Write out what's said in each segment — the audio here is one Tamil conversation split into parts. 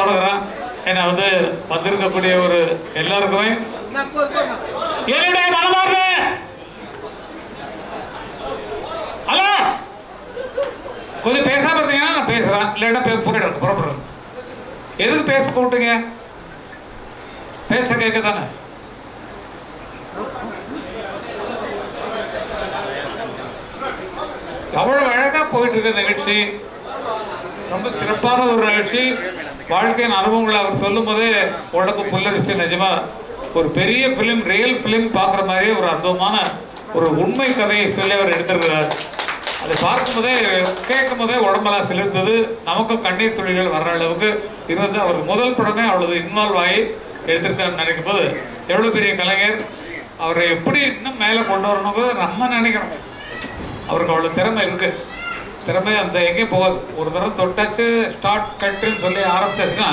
தொடங்குறேன். என்னை வந்திருக்கக்கூடிய ஒரு எல்லாருக்குமே என்னுடைய மனமார்ந்த ஹலோ, கொஞ்சம் பேசாம இருந்தீங்கன்னா நான் பேசுறேன், இல்லைன்னா போயிடுறேன், புறப்படுறேன். எதுக்கு பேச போட்டீங்க? பேச கேட்க தானே. அவ்வளவு அழகா போயிட்டு இருக்க நிகழ்ச்சி, ரொம்ப சிறப்பான ஒரு நிகழ்ச்சி. வாழ்க்கையின் அனுபவங்களை அவர் சொல்லும் போதே உடம்பு புல்லரிச்சு. நிஜமா ஒரு பெரிய பிலிம், ரியல் பிலிம் பார்க்குற மாதிரியே ஒரு அற்புதமான ஒரு உண்மை கதையை சொல்லி அவர் எடுத்திருக்கிறார். அதை பார்க்கும் போதே கேட்கும் போதே உடம்பெல்லாம் செலுத்தது, நமக்கும் கண்ணீர் துளிகள் வர்ற அளவுக்கு இருந்து அவர் முதல் படமே அவ்வளவு இன்வால்வ் ஆகி எடுத்திருக்காருன்னு நினைக்கும் போது எவ்வளோ பெரிய கலைஞர். அவரை எப்படி இன்னும் மேலே கொண்டு வரணுங்கிறது நம்ம நினைக்கிறோம். அவருக்கு அவ்வளோ திறமை இருக்குது. திறமை அந்த எங்கேயும் போகாது. ஒரு தடவை தொட்டாச்சு ஸ்டார்ட் கட்டுன்னு சொல்லி ஆரம்பிச்சாச்சுன்னா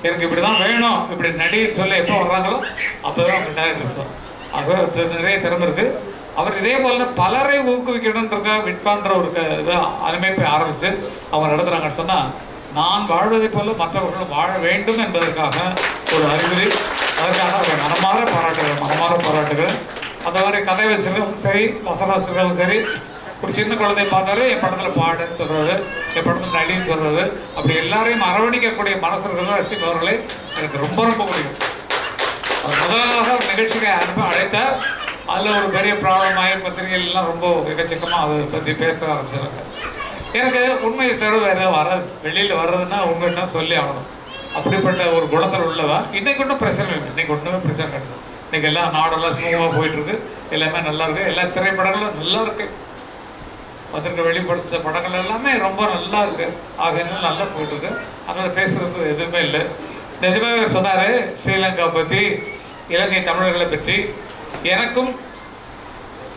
எனக்கு இப்படி தான் வேணும், இப்படி நடின்னு சொல்லி எப்போ வர்றாங்களோ அப்போ தான் அவங்க டேரக்டர்ஸ் தான். ஆகவே நிறைய திறமை இருக்குது. அவர் இதே போல பலரை ஊக்குவிக்கணுன்றக்கா விட்பான்ற ஒரு இதை அமைப்பை ஆரம்பித்து அவங்க நடத்துகிறாங்கன்னு சொன்னால், நான் வாழ்வதை போல மற்றவர்களும் வாழ வேண்டும் என்பதற்காக ஒரு அறிகுறி. அதற்காக அவர் மனமாற பாராட்டுகிறேன். அந்த மாதிரி கதை வசர்களும் சரி, வசன வசர்களும் சரி, ஒரு சின்ன குழந்தைய பார்த்தாரு என் படத்தில் பாடுன்னு சொல்கிறாரு, என் படத்தில் நடின்னு சொல்கிறாரு. அப்படி எல்லாரையும் அரவணிக்கக்கூடிய மனசர்கள் ரசிக் அவர்களை எனக்கு ரொம்ப ரொம்ப பிடிக்கும். அவர் முதலாக நிகழ்ச்சிக்கு அழைத்தார். அதில் ஒரு பெரிய ப்ராப்ளம் ஆகி பத்திரிகைகள்லாம் ரொம்ப எக்கச்சக்கமாக அதை பற்றி பேச ஆரம்பிச்சிருக்காங்க. எனக்கு உண்மையை தவிர வேறு வராது. வெளியில் வர்றதுன்னா உங்கள்கிட்ட சொல்லி ஆகணும். அப்படிப்பட்ட ஒரு குணத்தில் உள்ளவா. இன்றைக்கு ஒன்றும் பிரச்சனை இல்லை. இன்றைக்கி ஒன்றுமே பிரச்சனை கிடையாது. இன்றைக்கி எல்லாம் நாடெல்லாம் சுமூகமாக போயிட்டுருக்கு. எல்லாமே நல்லா இருக்குது. எல்லா திரைப்படங்களும் நல்லா இருக்குது. அதற்கு வெளிப்படுத்த படங்கள் எல்லாமே ரொம்ப நல்லா இருக்குது. ஆகையினால நல்லா போயிட்டுருக்கு. அதனால் பேசுகிறதுக்கு எதுவுமே இல்லை. நிஜமாவே சொன்னார் ஸ்ரீலங்கா பற்றி, இலங்கை தமிழர்களை பற்றி.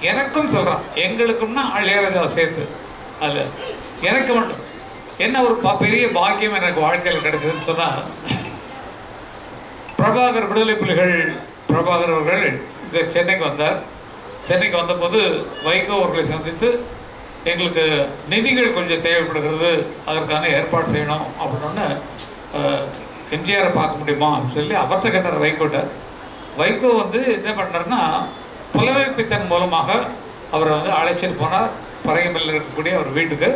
எனக்கும் சொல்கிறான், எங்களுக்கும்னா இளையராஜா சேர்த்து. அதில் எனக்கு மட்டும் என்ன ஒரு பெரிய பாக்கியம் எனக்கு வாழ்க்கையில் கிடைச்சதுன்னு சொன்னால், பிரபாகர் விடுதலை புலிகள் பிரபாகர் அவர்கள் இங்கே சென்னைக்கு வந்தார். சென்னைக்கு வந்தபோது வைகோ அவர்களை சந்தித்து எங்களுக்கு நிதிகள் கொஞ்சம் தேவைப்படுகிறது, அதற்கான ஏற்பாடு செய்யணும் அப்படின்னு எம்ஜிஆரை பார்க்க முடியுமா அப்படின்னு சொல்லி அவர்கிட்ட கேட்டார் வைகோட்ட. வைகோ என்ன பண்ணுறாருன்னா, புலமை பித்தன் மூலமாக அவரை அழைச்சிட்டு போனார் பறையம்பலில் இருக்கக்கூடிய அவர் வீட்டுக்கு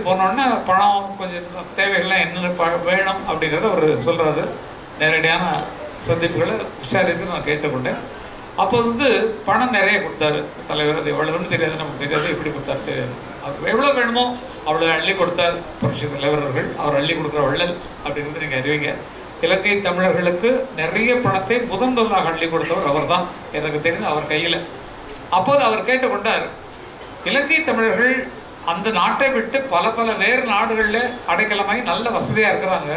போனோடனே பணம் கொஞ்சம் தேவைகள்லாம் என்னென்ன வேணும் அப்படிங்கிறத அவர் சொல்கிறாரு. நேரடியான சந்திப்புகளை விசாரித்து நான் கேட்டுக்கொண்டேன். அப்போ பணம் நிறைய கொடுத்தாரு தலைவர். அது எவ்வளோன்னு தெரியாது, நமக்கு தெரியாது, எப்படி கொடுத்தாரு தெரியாது. அவர் எவ்வளோ வேணுமோ அவ்வளோ அள்ளி கொடுத்தார் புரட்சி தலைவர் அவர்கள். அவர் அள்ளி கொடுக்குற வள்ளல் அப்படிங்கிறது நீங்கள் அறிவிங்க. இலங்கை தமிழர்களுக்கு நிறைய பணத்தை முதலாக அள்ளி கொடுத்தவர் அவர் தான் எனக்கு தெரிந்து, அவர் கையில். அப்போது அவர் கேட்டுக்கொண்டார், இலங்கை தமிழர்கள் அந்த நாட்டை விட்டு பல வேறு நாடுகளில் அடைக்கலமாகி நல்ல வசதியாக இருக்கிறாங்க.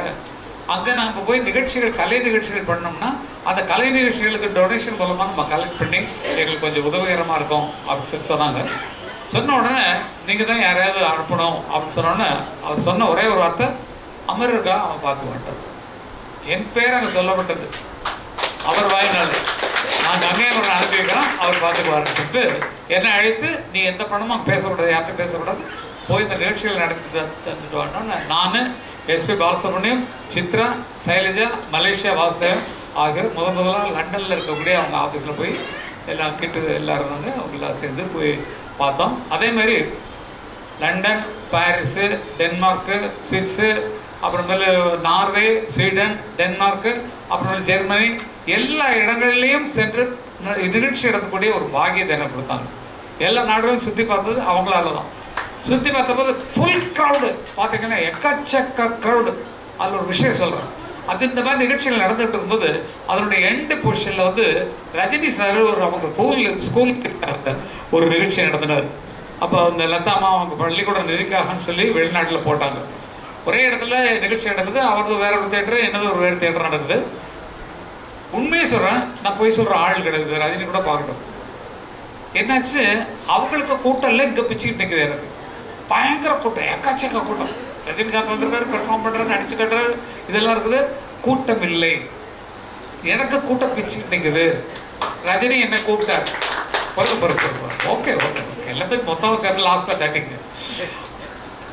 அங்கே நாம் போய் நிகழ்ச்சிகள், கலை நிகழ்ச்சிகள் பண்ணோம்னா அந்த கலை நிகழ்ச்சிகளுக்கு டொனேஷன் மூலமாக நம்ம கலெக்ட் பண்ணி எங்களுக்கு கொஞ்சம் உதவிகரமாக இருக்கும் அப்படின்னு சொல்லி சொன்னாங்க. சொன்ன உடனே நீங்கள் தான் யாரையாவது அனுப்பணும் அப்படின்னு சொன்னோடனே அவர் சொன்ன ஒரே ஒரு வார்த்தை, அமர்ருக்கா அவன் பார்த்து மாட்டார். என் பேர் அங்கே சொல்லப்பட்டது. அவர் வாயினால் நாங்கள் அங்கே அவரை அனுப்பி வைக்கிறோம், அவர் பார்த்துக்குவாருன்னு சொல்லிட்டு என்னை அழைத்து, நீ எந்த பணமும் அங்கே பேசக்கூடாது, யார்கிட்ட பேசக்கூடாது, போய் இந்த நிகழ்ச்சிகள் நடத்தி தந்துட்டு வரணும்னு நான், எஸ்பி பாலசுப்ரமணியம், சித்ரா, சைலஜா, மலேசியா வாசகம் ஆகியோர் முதலாக லண்டனில் இருக்கக்கூடிய அவங்க ஆஃபீஸில் போய் எல்லாம் எல்லாம் இருந்தாங்க. அவங்களாம் சேர்ந்து போய் பார்த்தோம். அதேமாதிரி லண்டன், பாரிஸு, டென்மார்க்கு, ஸ்விஸ்ஸு, அப்புறமேல நார்வே, ஸ்வீடன், டென்மார்க்கு, அப்புறமேல ஜெர்மனி, எல்லா இடங்கள்லேயும் சென்று நிகழ்ச்சி நடத்தக்கூடிய ஒரு பாக்கியத்தை எனக்கு கொடுத்தாங்க. எல்லா நாடுகளும் சுற்றி பார்த்தது அவங்களால தான். சுற்றி பார்த்தபோது ஃபுல் க்ரௌடு பார்த்தீங்கன்னா எக்கச்சக்க க்ரௌடு. அதில் ஒரு விஷயம் சொல்கிறேன். அது இந்த மாதிரி நிகழ்ச்சிகள் நடந்துகிட்டு இருக்கும்போது அதனுடைய எண்டு பொசிஷனில் ரஜினி சார் ஒரு அவங்க ஸ்கூலுக்கு ஒரு நிகழ்ச்சி நடத்தினார். அப்போ அந்த லதாமா அவங்க பள்ளிக்கூட நிதிக்காகன்னு சொல்லி வெளிநாட்டில் போட்டாங்க. ஒரே இடத்துல நிகழ்ச்சி நடக்குது. அவரது வேற ஒரு தேட்டரு, என்னது ஒரு வேறு தேட்டர் நடக்குது. உண்மையை சொல்கிறேன், நான் போய் சொல்கிற ஆள் கிடையாது. ரஜினி கூட பார்க்கணும். என்னாச்சு, அவங்களுக்கு கூட்டம் இல்லை, இங்கே பிச்சுக்கிட்டு நிற்குது. எனக்கு பயங்கர கூட்டம், எக்கச்சக்க கூட்டம். ரஜினிகாந்த் வந்துருக்காரு, பெர்ஃபார்ம் பண்ணுறாரு, நடிச்சு கட்டுறாரு, இதெல்லாம் இருக்குது. கூட்டம் இல்லை, எனக்கு கூட்டம் பிச்சுக்கிட்டு நிற்குது. ரஜினி என்னை கூப்பிட்டார். பொறுப்பு ஓகே எல்லாத்துக்கும் மொத்தம் சேர்ந்து லாஸ்ட்டில் தட்டிங்க.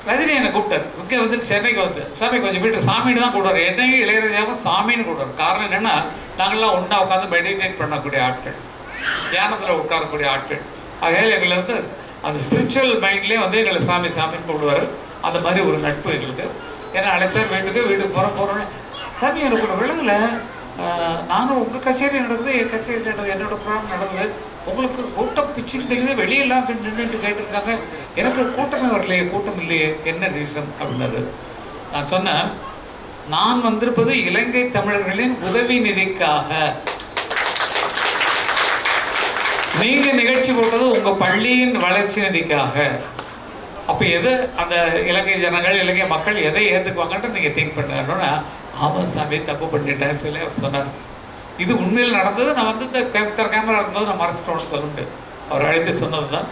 ரஜினி என்னை கூப்பிட்டார். இங்கே வந்து சென்னைக்கு வந்து சாமி கொஞ்சம் வீட்டு சாமின்னு தான் கூடுவார். என்னையும் இளையராஜாவும் சாமின்னு கூடுவார். காரணம் என்னென்னா நாங்கள்லாம் ஒன்றா உட்காந்து மெடிடேட் பண்ணக்கூடிய ஆட்கள், தியானத்தில் உட்காரக்கூடிய ஆட்கள். ஆகையால் எங்களை வந்து அந்த ஸ்பிரிச்சுவல் மைண்ட்லேயே வந்து எங்களை சாமி சாமின்னு கூடுவார். அந்த மாதிரி ஒரு நட்பு எங்களுக்கு. ஏன்னா அழைச்சார் வீட்டுக்கு போகிறோன்னே சாமி எனக்கு ஒரு விலங்குல நானும் உங்கள் கச்சேரி நடக்குது, என் கச்சேரி நடக்குது, என்னோடய ப்ரோக்ராம் நடக்குது, உங்களுக்கு கூட்டம் பிச்சுக்கிட்டு வெளியெல்லாம் நின்றுட்டு கேட்டுருக்காங்க, எனக்கு கூட்டமே வரலையே, கூட்டம் இல்லையே, என்ன ரீசன் அப்படின்னாரு. நான் சொன்னேன், நான் வந்திருப்பது இலங்கை தமிழர்களின் உதவி நிதிக்காக. நீங்க நிகழ்ச்சி போட்டது உங்க பள்ளியின் வளர்ச்சி நிதிக்காக. அப்ப எது அந்த இலங்கை ஜனங்கள் இலங்கை மக்கள் எதை ஏற்றுக்குவாங்கன்னு நீங்க திங்க் பண்ணணும்னா, ஆமாம் சாமி தப்பு பண்ணிட்டேன்னு சொல்லி அவர் சொன்னார். இது உண்மையில் நடந்தது. நான் வந்து இந்த கேமரா இருக்கும்போது நான் மறைச்சிட்டோன்னு சொல்ல முடியாது, அவர் அழைத்து சொன்னது தான்.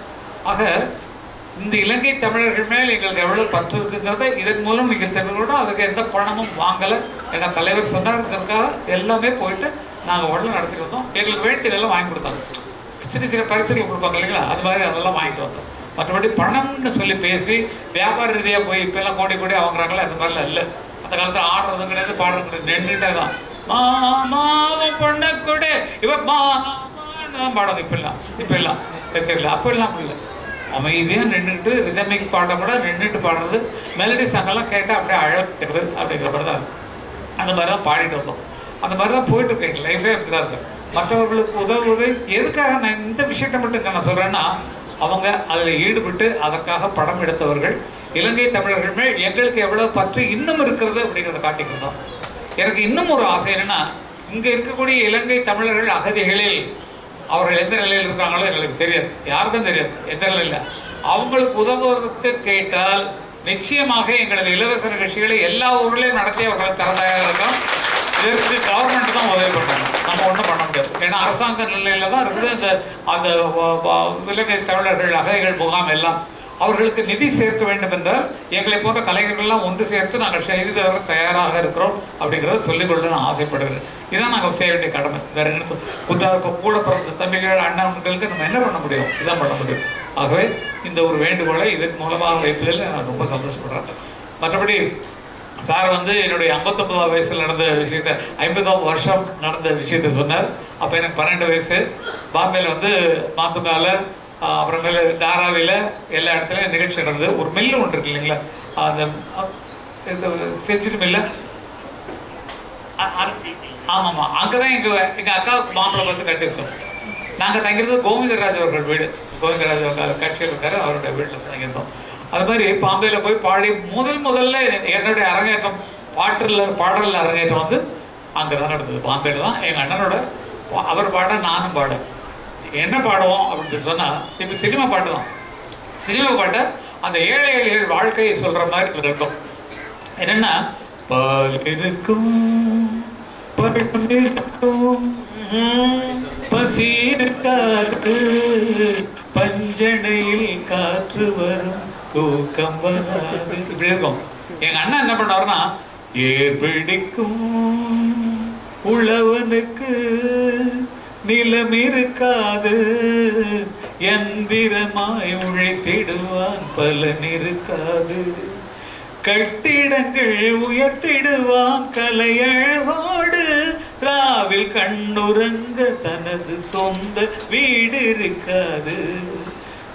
ஆக இந்த இலங்கை தமிழர்கள் மேல் எங்களுக்கு எவ்வளோ பற்று இருக்குங்கிறத இதன் மூலம் நீங்கள் தெரிஞ்சுக்கணும். அதுக்கு எந்த பணமும் வாங்கலை. எங்கள் தலைவர் சொன்னாருங்கிறதுக்காக எல்லாமே போயிட்டு நாங்கள் உடனே நடத்திட்டு வந்தோம். எங்களுக்கு வேண்டியதெல்லாம் வாங்கி கொடுத்தாங்க. சின்ன சின்ன பரிசுகள் கொடுப்பாங்க இல்லைங்களா, அது மாதிரி அதெல்லாம் வாங்கிட்டு வந்தோம். மற்றபடி பணம்னு சொல்லி பேசி வியாபார ரீதியாக போய் இப்போல்லாம் கோடி வாங்குறாங்களே, அந்த மாதிரிலாம் இல்லை. அந்த காலத்தில் ஆடுறதும் கிடையாது, பாடுறது கிடையாது, நின்றுட்டே தான் மாமாவும் பொண்ணை கூட இவ மாமான்னு பாடுறது. இப்பெல்லாம் கச்சேரியில் அப்பெல்லாம் இல்லை, அமைதியாக நின்றுட்டு ரிதமிக் பாட கூட நின்றுட்டு பாடுறது, மெலடி சாங்கெல்லாம் கேட்டால் அப்படியே அழகிறது அப்படிங்கிற மாதிரி தான். அந்த மாதிரி தான் பாடிட்டு வந்தோம். அந்த மாதிரி தான் போயிட்டு இருக்கேன். எங்கள் லைஃபே அப்படி தான் இருக்கு. மற்றவர்களுக்கு உதவுவது எதுக்காக நான் இந்த விஷயத்தை மட்டும் நான் சொல்கிறேன்னா, அவங்க அதில் ஈடுபட்டு அதற்காக படம் எடுத்தவர்கள் இலங்கை தமிழர்கள் மேல் எங்களுக்கு எவ்வளோ பற்று இன்னும் இருக்கிறது அப்படிங்கிறத காட்டிக்கிறோம். எனக்கு இன்னும் ஒரு ஆசை என்னென்னா, இங்கே இருக்கக்கூடிய இலங்கை தமிழர்கள் அகதிகளில் அவர்கள் எந்த நிலையில் இருக்கிறாங்களோ எங்களுக்கு தெரியாது, யாருக்கும் தெரியாது எந்த நிலையில். அவங்களுக்கு உதவுவதற்கு கேட்டால் நிச்சயமாக எங்களது இலவச நிகழ்ச்சிகளை எல்லா ஊர்லேயும் நடத்தி அவர்களை தரதாக இருக்கோம். இதற்கு கவர்மெண்ட் தான் உதவி பண்ணணும், நம்ம ஒன்றும் பண்ண முடியாது. ஏன்னா அரசாங்க நிலையில் தான் இருக்குது அந்த இலங்கை தமிழர்கள் அகதிகள் முகாம் எல்லாம். அவர்களுக்கு நிதி சேர்க்க வேண்டும் என்றால் எங்களை போன்ற கலைஞர்கள்லாம் ஒன்று சேர்த்து நாங்கள் செய்து தர தயாராக இருக்கிறோம் அப்படிங்கிறத சொல்லிக்கொள்ள நான் ஆசைப்படுகிறேன். இதான் நாங்கள் செய்ய வேண்டிய கடமை. வேற என்ன கூட பிறந்த தம்பிகள் அண்ணன்களுக்கு நம்ம என்ன பண்ண முடியும்? இதான் பண்ண முடியும். ஆகவே இந்த ஒரு வேண்டுகோளை இதன் மூலமாக வைப்பதில் நான் ரொம்ப சந்தோஷப்படுறேன். மற்றபடி சார் வந்து என்னுடைய 59ஆவது வயசில் நடந்த விஷயத்தை, 50ஆவது வருஷம் நடந்த விஷயத்தை சொன்னார். அப்போ எனக்கு 12 வயசு. பாம்பேயில் வந்து மாத்துக்கால, அப்புறமேல தாராவியில் எல்லா இடத்துலையும் நிகழ்ச்சி நடந்தது. ஒரு மில்லு ஒன்று இருக்கு இல்லைங்களா, அந்த செஞ்சுரி மில்லு. ஆமாம்மா, அங்கே தான் எங்கள் அக்காவுக்கு மாம்பழம் வந்து கட்டி வச்சோம். நாங்கள் தங்கிறது கோவிந்தராஜ் அவர்கள் வீடு. கோவிந்தராஜ் கட்சியில் இருக்காரு, அவருடைய வீட்டில் தங்கியிருந்தோம். அது மாதிரி பாம்பேயில் போய் பாடி முதல்ல என்னுடைய அரங்கேற்றம் பாடலில் அரங்கேற்றம் வந்து அங்கே தான் நடந்தது. பாம்பேயில் தான் எங்கள் அண்ணனோட அவர் பாட நானும் பாட. என்ன பாடுவோம் அப்படின்னு சொல்லி சொன்னால், இப்போ சினிமா பாட்டு தான். சினிமா பாட்டை அந்த ஏழை ஏழைகள் வாழ்க்கையை சொல்கிற மாதிரி இருக்கும். என்னென்னா, பால் இருக்கும், பழம் இருக்கும், பசி இருக்காது, பஞ்சனையில் காற்று வரும், தூக்கம் வராது, இப்படி இருக்கும். எங்கள் அண்ணன் என்ன பண்ணுவாருன்னா, ஏர் பிடிக்கும் உழவனுக்கு நிலம் இருக்காது, எந்திரமாய் உழைத்திடுவான் பலன் இருக்காது, கட்டிடங்கள் உயர்த்திடுவான் கலையழகோடு, ராவில் கண்ணுறங்க தனது சொந்த வீடு இருக்காது,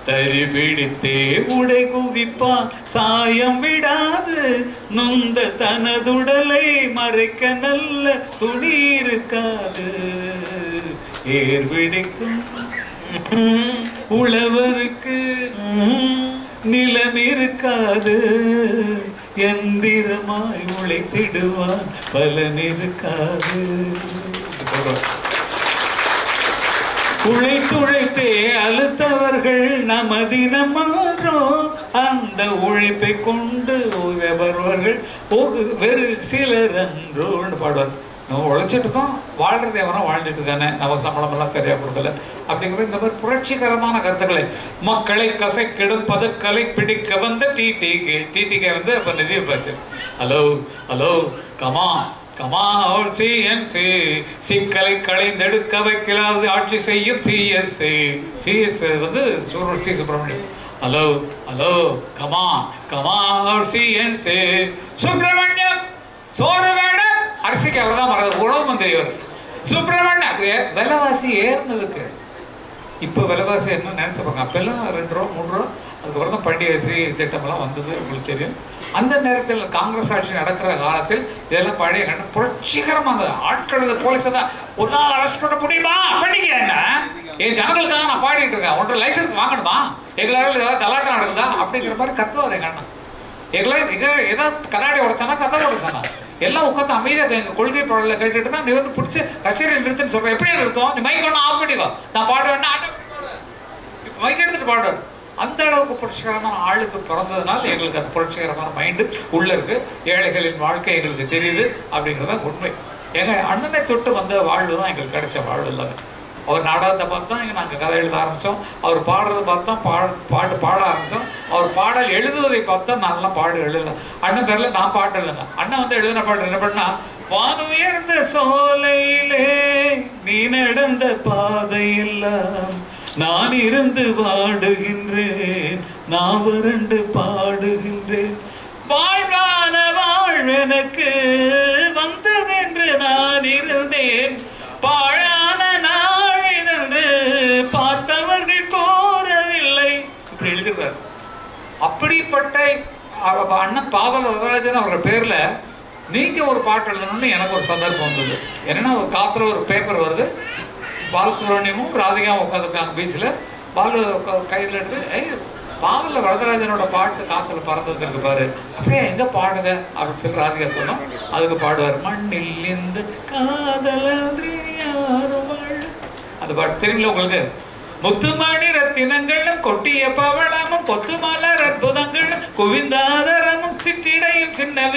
தறி பிடித்தே உடை குவிப்பான் சாயம் விடாது, நொந்த தனதுடலை மறைக்க நல்ல துணி இருக்காது, ஏர் பிடிக்கும் உழவருக்கு நிலம் இருக்காது, எந்திரமாய் உழைத்திடுவான் பலன் இருக்காது. உழைத்தே அழுத்தவர்கள் நமதினம் மாறும், அந்த உழைப்பை கொண்டு வருவர்கள் வெறு சிலர் அன்றோன்னு பாடுவார். நம்ம உழைச்சிட்டு இருக்கோம், வாழ்றது எவனோ வாழ்ந்துட்டு தானே, நம்ம சம்பளமெல்லாம் சரியாக கொடுக்கல அப்படிங்கிற இந்த மாதிரி புரட்சிகரமான கருத்துக்களை மக்களை கசைக்கிடும் பதக்கலை பிடிக்க வந்த டிடிகே வந்து அப்போ நிதி பாச்சு. ஹலோ கமா சிக்கலை களைந்தெடுக்க வைக்கலாவது ஆட்சி செய்யும் சிஎஸ் வந்து C Subramaniam. Hello hello come on come on CNC Subramaniam சோறு வேடம் அரிசிக்கு அவர் தான் மறந்து உணவு மந்திரி அவர் சுப்பிரமணியம் விலைவாசி ஏறினதுக்கு. இப்போ விலைவாசி என்ன நினச்சி பாருங்க. அப்போல்லாம் 2 ரூபா 3 ரூபா. அதுக்கப்புறம் தான் பண்டிகை அரிசி திட்டமெல்லாம் வந்தது உங்களுக்கு தெரியும். அந்த நேரத்தில் காங்கிரஸ் ஆட்சி நடக்கிற காலத்தில் இதெல்லாம் பழைய கண்டு புரட்சிகரமாக அந்த ஆட்கள் போலீஸை தான் ஒரு நாள் அரெஸ்ட் பண்ண முடியுமா? பண்டிகை என்ன என் ஜனங்களுக்காக நான் பாடிட்டு இருக்கேன், ஒன்றை லைசன்ஸ் வாங்கணுமா, எங்களால் ஏதாவது கலாட்டம் நடக்குதா அப்படிங்கிற மாதிரி கத்துவார் எங்க அண்ணன். எங்களால் ஏதாவது கண்ணாடி உடைச்சானா கதை உடைச்சானா எல்லாம் உட்காந்து அமைதியாக எங்கள் கொள்கை பாடலில் கேட்டுட்டு தான் நீ வந்து பிடிச்சி கச்சேரியில் நிறுத்துன்னு சொல்கிறேன். எப்படியா நிறுத்தம்? நீ மைக் ஒன்று ஆஃப் பண்ணிக்கோ, நான் பாடுவேன்னா மைக் எடுத்துட்டு பாடுவேன். அந்த அளவுக்கு புரட்சிகரமான ஆளுக்கு பிறந்ததுனால எங்களுக்கு அந்த புரட்சிகரமான மைண்டு உள்ளே இருக்குது. ஏழைகளின் வாழ்க்கை எங்களுக்கு தெரியுது அப்படிங்கிறத உண்மை. எங்கள் அண்ணனை தொட்டு வந்த வாழ்வு தான் எங்களுக்கு கிடைச்ச வாழ்வு இல்லாமல். அவர் நாடகத்தை பார்த்து தான் நாங்கள் கதை எழுத ஆரம்பித்தோம். அவர் பாடுறதை பார்த்து தான் பாட்டு பாட ஆரம்பித்தோம். அவர் பாடல் எழுதுவதை பார்த்து தான் நான்லாம் பாடு எழுதலை. அண்ணன் பேரில் நான் பாட்டு எழுதுங்க. அண்ணன் வந்து எழுதின பாட்டு என்ன பண்ணா, வானுயர்ந்த சோலையிலே நீ நடந்த பாதையெல்லாம் நான் இருந்து பாடுகின்றேன், நான் வறண்டு பாடுகின்றேன், வாழ்வான வாழ்வெனக்கு வந்ததென்று நான் இருந்தேன், பாழான நாழிதென்று பார்த்தவர்கள் கோரவில்லை. இப்படி எழுதிருக்கார். அப்படிப்பட்ட அண்ணன் பாவல் வரதராஜன் அவரோட பேரில் நீங்கள் ஒரு பாட்டு எழுதணும்னு எனக்கு ஒரு சந்தர்ப்பம் வந்தது. என்னென்னா ஒரு காற்றுல ஒரு பேப்பர் வருது, பாலசுப்ரமணியமும் ராதிகாவும் உட்காந்துருக்காங்க பீச்சில். பாலு கையில் எடுத்து பாவலில் வரதராஜனோட பாட்டு காற்றுல பறந்தது இருக்கு பாரு, அப்படியே எங்கே பாடுங்க அப்படின்னு சொல்லி ராதிகா சொன்னோம். அதுக்கு பாடுவார், மண்ணில் இந்த காதலன்றி யாரும் வாழ. அந்த பாட்டு தெரியுங்களா உங்களுக்கு? முத்துமணி ரத்தினங்களும் கொட்டிய பவளமும் பொத்து மலர் அற்புதங்களும் குவிந்தாதரமும் சிற்றிடையும் சின்ன